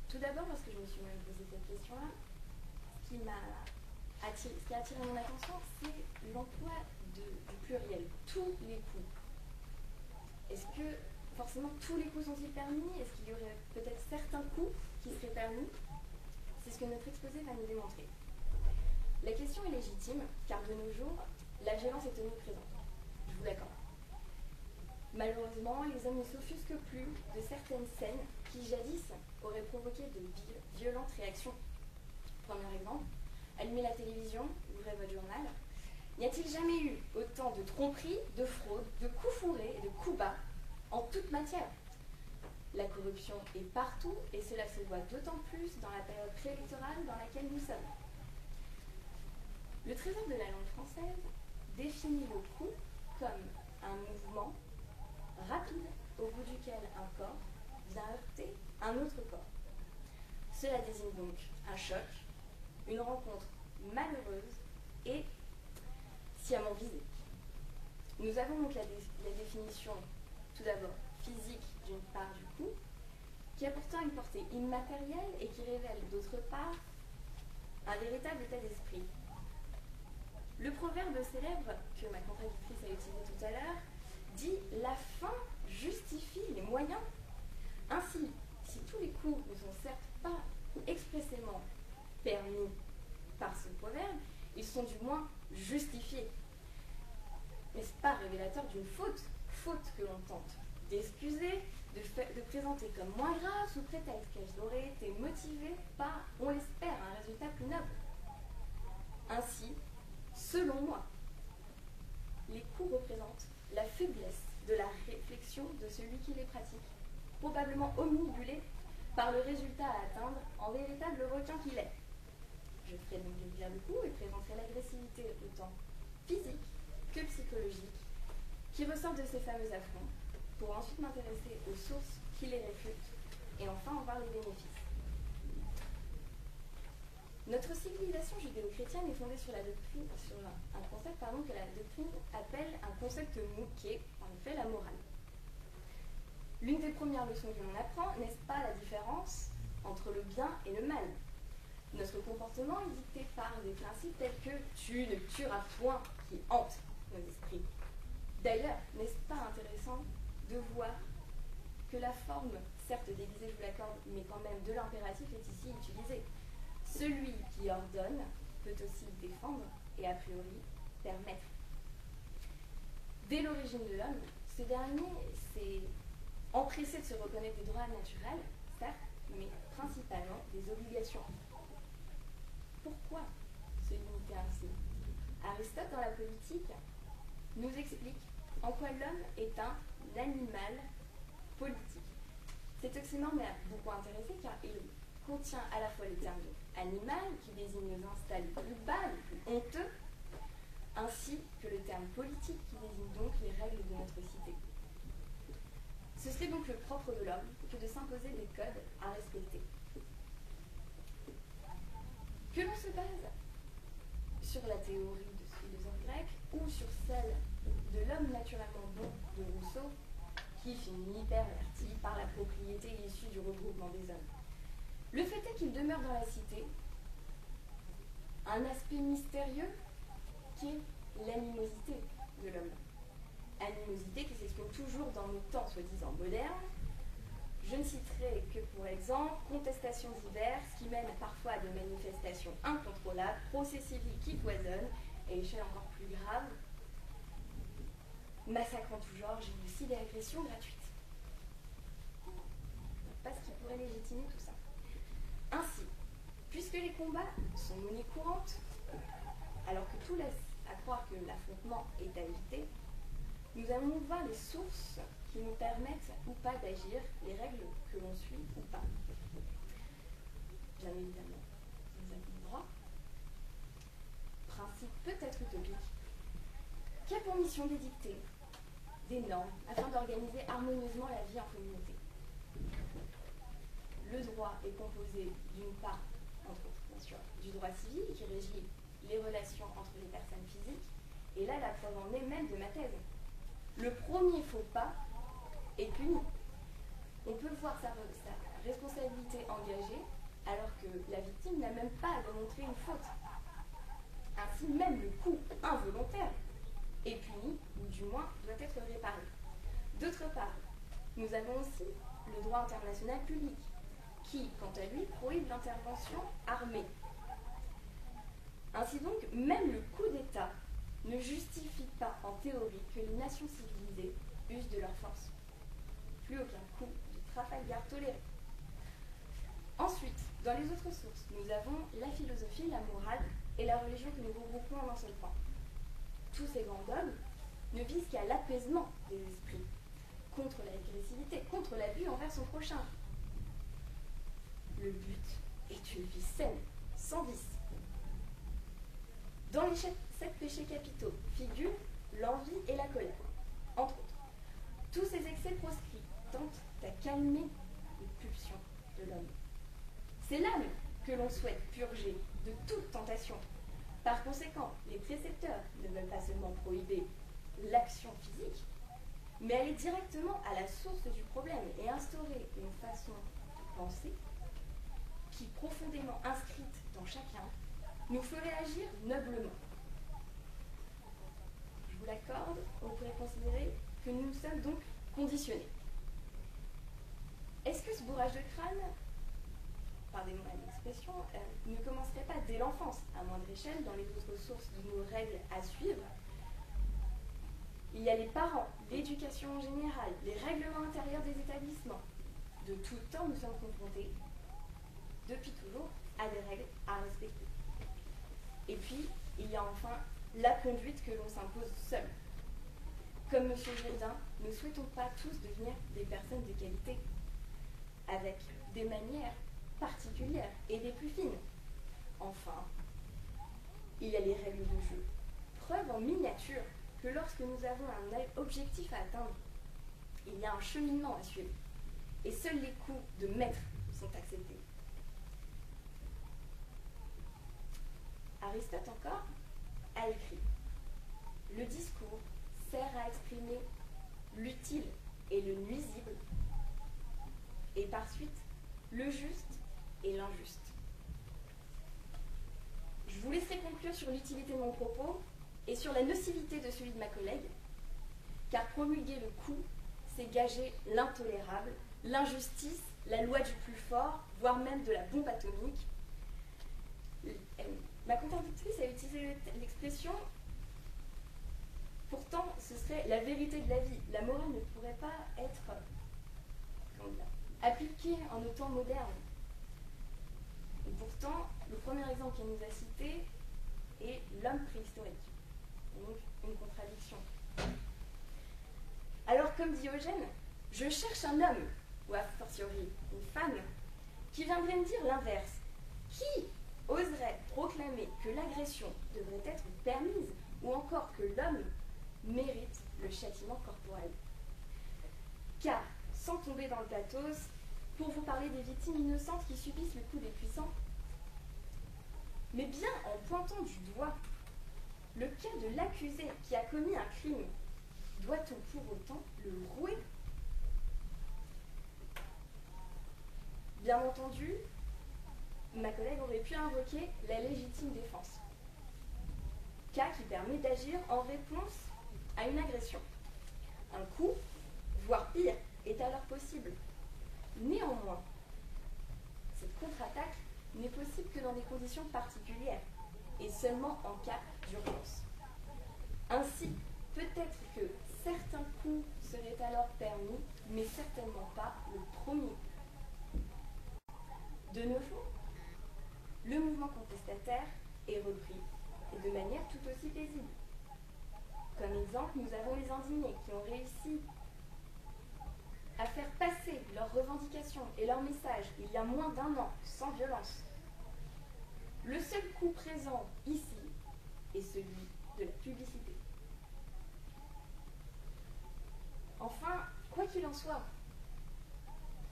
Tout d'abord, parce que je me suis même posé cette question-là, ce qui a attiré mon attention, c'est l'emploi du pluriel, tous les coups. Est-ce que forcément tous les coups sont-ils permis? Est-ce qu'il y aurait peut-être certains coups qui seraient permis? C'est ce que notre exposé va nous démontrer. La question est légitime, car de nos jours, la violence est omniprésente. Je vous l'accorde. Malheureusement, les hommes ne s'offusquent plus de certaines scènes qui, jadis, auraient provoqué de violentes réactions. Premier exemple, allumez la télévision, ouvrez votre journal. N'y a-t-il jamais eu autant de tromperies, de fraudes, de coups fourrés et de coups bas en toute matière? La corruption est partout et cela se voit d'autant plus dans la période préélectorale dans laquelle nous sommes. Le trésor de la langue française définit le coup comme un mouvement rapide au bout duquel un corps vient heurter un autre corps. Cela désigne donc un choc, une rencontre malheureuse et sciemment visée. Nous avons donc la définition tout d'abord physique d'une part du coup, qui a pourtant une portée immatérielle et qui révèle d'autre part un véritable état d'esprit. Le proverbe célèbre que ma contradictrice a utilisé tout à l'heure dit « la fin justifie les moyens ». Ainsi, si tous les coups ne sont certes pas expressément permis par ce proverbe, ils sont du moins justifiés. N'est-ce pas révélateur d'une faute que l'on tente d'excuser, de présenter comme moins grave sous prétexte qu'elles auraient été motivées par, on l'espère, un résultat plus noble. Ainsi, selon moi, les coups représentent la faiblesse de la réflexion de celui qui les pratique, probablement omnibulé par le résultat à atteindre en véritable requin qu'il est. Je ferai donc déplier le coup et présenterai l'agressivité autant physique que psychologique qui ressort de ces fameux affronts, pour ensuite m'intéresser aux sources qui les réfutent et enfin en voir les bénéfices. Notre civilisation judéo-chrétienne est fondée sur un concept que la doctrine appelle un concept mou, qui est en effet la morale. L'une des premières leçons que l'on apprend, n'est-ce pas la différence entre le bien et le mal? Notre comportement est dicté par des principes tels que « tu ne tueras point » qui hantent nos esprits. D'ailleurs, n'est-ce pas intéressant de voir que la forme, certes déguisée, je vous l'accorde, mais quand même de l'impératif est ici utilisée. Celui qui ordonne peut aussi défendre et a priori permettre. Dès l'origine de l'homme, ce dernier s'est empressé de se reconnaître des droits naturels, certes, mais principalement des obligations. Pourquoi se limiter ainsi? Aristote, dans la politique, nous explique en quoi l'homme est un animal politique. Cet oxymore m'a beaucoup intéressé car il contient à la fois le terme animal, qui désigne les instants les plus bas, les plus honteux, ainsi que le terme politique, qui désigne donc les règles de notre cité. Ce serait donc le propre de l'homme que de s'imposer des codes à respecter. Que l'on se base sur la théorie de ce philosophe grec ou sur celle de l'homme naturellement bon de Rousseau, qui finit perverti par la propriété issue du regroupement des hommes. Le fait est qu'il demeure dans la cité un aspect mystérieux qui est l'animosité de l'homme. Animosité qui s'exprime toujours dans nos temps soi-disant modernes. Je ne citerai que pour exemple contestations diverses qui mènent parfois à des manifestations incontrôlables, procès civils qui poisonnent, et échelle encore plus grave, massacres en tout genre, génocide et agressions gratuites. Pas ce qui pourrait légitimer tout ça. Ainsi, puisque les combats sont monnaie courante, alors que tout laisse à croire que l'affrontement est à éviter, nous allons voir les sources qui nous permettent ou pas d'agir, les règles que l'on suit ou pas. Bien évidemment, nous avons le droit. Principe peut-être utopique, qui a pour mission d'édicter des normes afin d'organiser harmonieusement la vie en communauté. Le droit est composé d'une part, entre autres bien sûr, du droit civil qui régit les relations entre les personnes physiques, et là la preuve en est même de ma thèse. Le premier faux pas est puni. On peut voir sa responsabilité été engagée alors que la victime n'a même pas à démontrer une faute. Ainsi, même le coup involontaire est puni, ou du moins doit être réparé. D'autre part, nous avons aussi le droit international public, qui, quant à lui, prohibe l'intervention armée. Ainsi donc, même le coup d'État ne justifie pas, en théorie, que les nations civilisées usent de leur force. Plus aucun coup de Trafalgar toléré. Ensuite, dans les autres sources, nous avons la philosophie, la morale et la religion que nous regroupons en un seul point. Tous ces grands dogmes ne visent qu'à l'apaisement des esprits, contre l'agressivité, contre l'abus envers son prochain. Le but est une vie saine, sans vice. Dans les 7 péchés capitaux figurent l'envie et la colère, entre autres. Tous ces excès proscrits tentent à calmer les pulsions de l'homme. C'est l'âme que l'on souhaite purger de toute tentation. Par conséquent, les précepteurs ne veulent pas seulement prohiber l'action physique, mais aller directement à la source du problème et instaurer une façon de penser qui, profondément inscrite dans chacun, nous ferait agir noblement. Je vous l'accorde, on pourrait considérer que nous sommes donc conditionnés. Est-ce que ce bourrage de crâne, pardonnez-moi l'expression, ne commencerait pas dès l'enfance, à moindre échelle, dans les autres sources de nos règles à suivre? Il y a les parents, l'éducation en général, les règlements intérieurs des établissements. De tout temps, nous sommes confrontés, depuis toujours, à des règles à respecter. Et puis, il y a enfin la conduite que l'on s'impose seul. Comme M. Jourdain, nous ne souhaitons pas tous devenir des personnes de qualité, avec des manières particulières et des plus fines. Enfin, il y a les règles de jeu. Preuve en miniature que lorsque nous avons un objectif à atteindre, il y a un cheminement à suivre. Et seuls les coups de maître sont acceptés. Aristote encore a écrit « Le discours sert à exprimer l'utile et le nuisible, et par suite le juste et l'injuste. » Je vous laisserai conclure sur l'utilité de mon propos et sur la nocivité de celui de ma collègue, car promulguer le coup, c'est gager l'intolérable, l'injustice, la loi du plus fort, voire même de la bombe atomique. Ma contradictrice a utilisé l'expression « pourtant, ce serait la vérité de la vie. La morale ne pourrait pas être appliquée en nos temps modernes. » Et pourtant, le premier exemple qu'elle nous a cité est l'homme préhistorique. Donc, une contradiction. Alors, comme dit Eugène, je cherche un homme, ou a fortiori une femme, qui viendrait me dire l'inverse. Qui oserait proclamer que l'agression devrait être permise, ou encore que l'homme mérite le châtiment corporel? Car, sans tomber dans le pathos, pour vous parler des victimes innocentes qui subissent le coup des puissants, mais bien en pointant du doigt le cas de l'accusé qui a commis un crime, doit-on pour autant le rouer? Bien entendu, ma collègue aurait pu invoquer la légitime défense, cas qui permet d'agir en réponse à une agression. Un coup, voire pire, est alors possible. Néanmoins, cette contre-attaque n'est possible que dans des conditions particulières et seulement en cas d'urgence. Ainsi, peut-être que certains coups seraient alors permis, mais certainement pas le premier. De nos jours, le mouvement contestataire est repris, et de manière tout aussi paisible. Comme exemple, nous avons les indignés qui ont réussi à faire passer leurs revendications et leurs messages il y a moins d'1 an, sans violence. Le seul coup présent ici est celui de la publicité. Enfin, quoi qu'il en soit,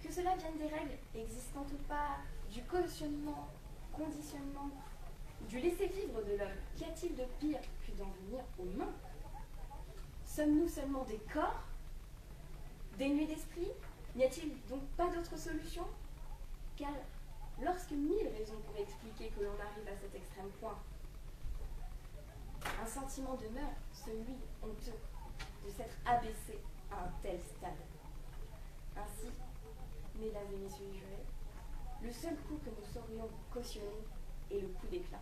que cela vienne des règles existantes ou pas, du cautionnement, conditionnement, du laisser-vivre de l'homme, qu'y a-t-il de pire que d'en venir aux mains? Sommes-nous seulement des corps dénués d'esprit? N'y a-t-il donc pas d'autre solution? car lorsque 1000 raisons pourraient expliquer que l'on arrive à cet extrême point, un sentiment demeure, celui honteux, de s'être abaissé à un tel stade. Ainsi, mesdames et messieurs les jurés, le seul coup que nous saurions cautionner est le coup d'éclat.